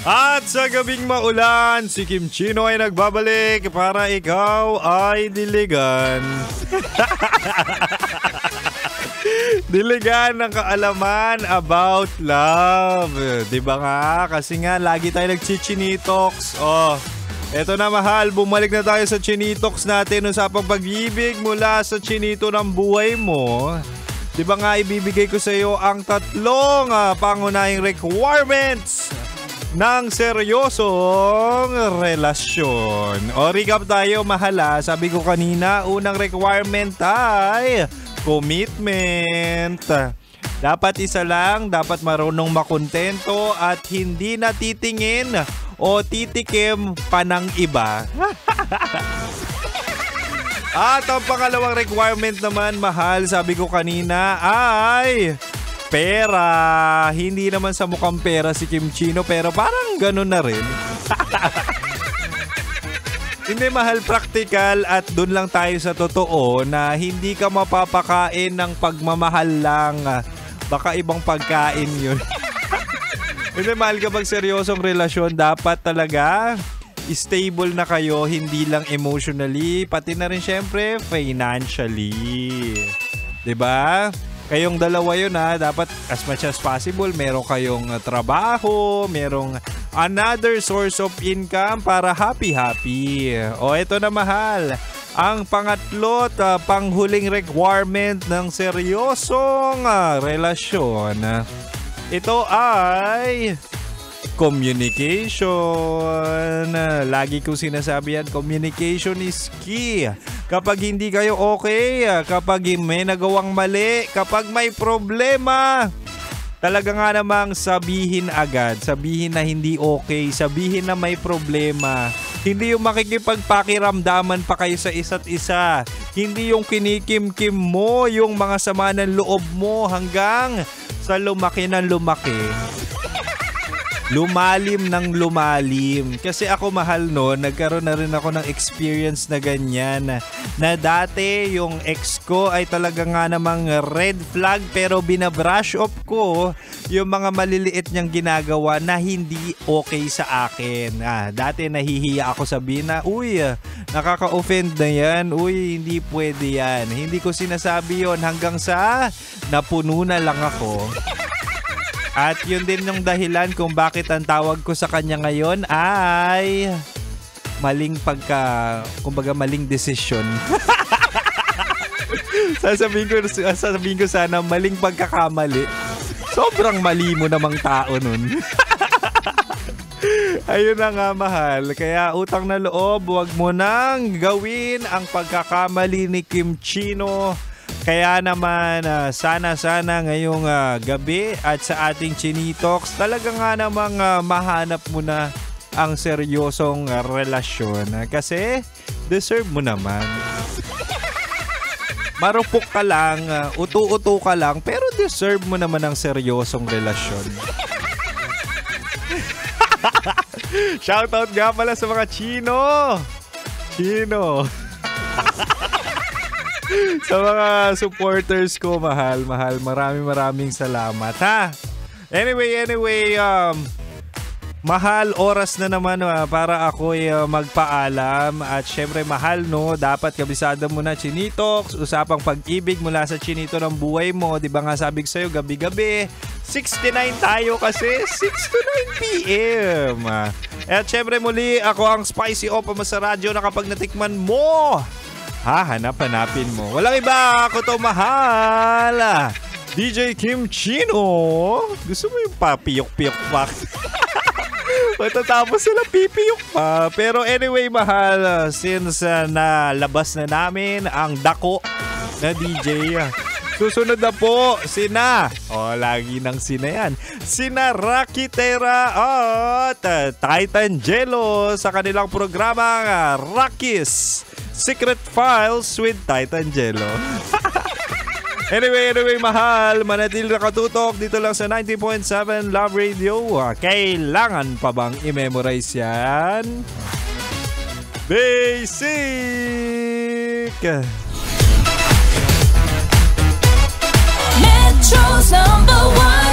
At sa gabing maulan, si Kim Chino ay nagbabalik para ikaw ay diligan. Diligan ng kaalaman about love. Diba nga? Kasi nga, lagi tayo nagchichinitox. Oh, eto na mahal, bumalik na tayo sa chinitox natin. Usapang pag-ibig mula sa chinito ng buhay mo. Diba nga, ibibigay ko sa iyo ang tatlong pangunahing requirements ng seryosong relasyon. O recap tayo, mahala. Sabi ko kanina, unang requirement ay commitment. Dapat isa lang, dapat marunong makontento at hindi natitingin o titikim pa ng iba. At ang pangalawang requirement naman, mahal, sabi ko kanina, ay pera. Hindi naman sa mukhang pera si Kim Chino, pero parang ganun na rin. Hindi, mahal, practical, at dun lang tayo sa totoo na hindi ka mapapakain ng pagmamahal lang. Baka ibang pagkain yun. Hindi, mahal, kapag seryosong relasyon, dapat talaga stable na kayo, hindi lang emotionally, pati na rin syempre financially. 'Di ba? Kayong dalawa yun dapat as much as possible meron kayong trabaho, merong another source of income para happy-happy. O eto na, mahal, ang pangatlo at panghuling requirement ng seryosong relasyon. Ito ay communication. Lagi kong sinasabi yan, communication is key. Kapag hindi kayo okay, kapag may nagawang mali, kapag may problema, talaga nga namang sabihin agad. Sabihin na hindi okay, sabihin na may problema. Hindi yung makikipagpakiramdaman pa kayo sa isa't isa. Hindi yung kinikim-kim mo yung mga sama ng loob mo hanggang sa lumaki ng lumaki. Lumalim ng lumalim. Kasi ako, mahal, no, nagkaroon na rin ako ng experience na ganyan. Na dati yung ex ko ay talaga nga namang red flag, pero binabrush off ko yung mga maliliit niyang ginagawa na hindi okay sa akin. Dati nahihiya ako sabihin na, uy, nakaka-offend na yan. Uy, hindi pwede yan. Hindi ko sinasabi yon hanggang sa napuno na lang ako. At yun din yung dahilan kung bakit ang tawag ko sa kanya ngayon ay maling kumbaga maling desisyon. sasabihin ko sana maling pagkakamali. Sobrang mali mo namang tao nun. Ayun na nga, mahal. Kaya utang na loob, huwag mo nang gawin ang pagkakamali ni Kim Chino. Kaya naman, sana ngayong gabi at sa ating Chinitox, talaga nga namang mahanap mo na ang seryosong relasyon. Kasi deserve mo naman. Marupok ka lang, utu-utu ka lang, pero deserve mo naman ang seryosong relasyon. Shoutout nga pala sa mga Chino. Sa mga supporters ko, mahal, maraming salamat, ha. Anyway, mahal, oras na naman para ako magpaalam. At syempre, mahal, no, dapat kabisado mo na Chinitox, usapang pag-ibig mula sa chinito ng buhay mo. Diba nga sabi ko sa'yo, gabi-gabi 6-9 tayo kasi 6 to 9 p.m. At syempre, muli, ako ang Spicy Opa sa radyo na kapag natikman mo, hanapin mo. Walang iba, ako to, mahal, DJ Kim Chino. Gusto mo yung papiyok-piyok pa? Matatapos sila pipiyok pa. Pero anyway, mahal, since nalabas na namin ang dako na DJ, susunod na po sina, lagi nang sina yan, sina Rocky Terra at Titan Jello sa kanilang programang Rocky's Secret Files with Titan Jello. Anyway, mahal, manatil na katutok dito lang sa 90.7 Love Radio. Kailangan pa bang i-memorize yan? Basic! Metro's #1